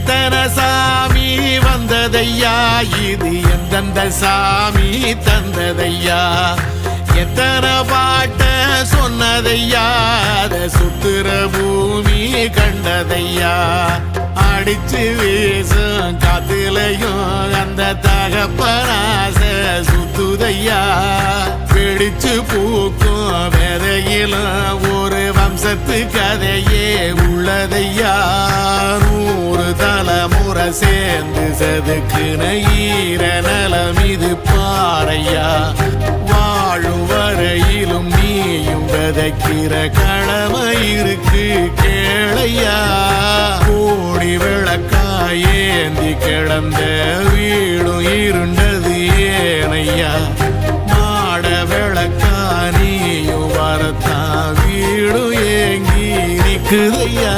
எத்தனை சாமி வந்ததையா இது எந்தெந்த சாமி தந்ததையா எத்தனை பாட்ட சொன்னதையா அத சுத்துற பூமி கண்டதையா அடிச்சு வீசும் காத்துலையும் அந்த தகப்பனாச சுத்துதையா பிடிச்சு பூக்கும் விதையிலும் ஒரு வம்சத்து கதையே உள்ளதையா 100 தலைமுறை சேர்ந்து செதுக்குன ஈர நலம் இது பாறையா வாழும் வரையிலும் நீயும் விதைக்கிற கடமை இருக்கு கேளையா கோடி விளக்காயேந்தி கிடந்த வீடும் இருண்டது ஏனையா மாட விளக்கா நீயும் வரத்தான் வீடும் ஏங்கி நிக்குதையா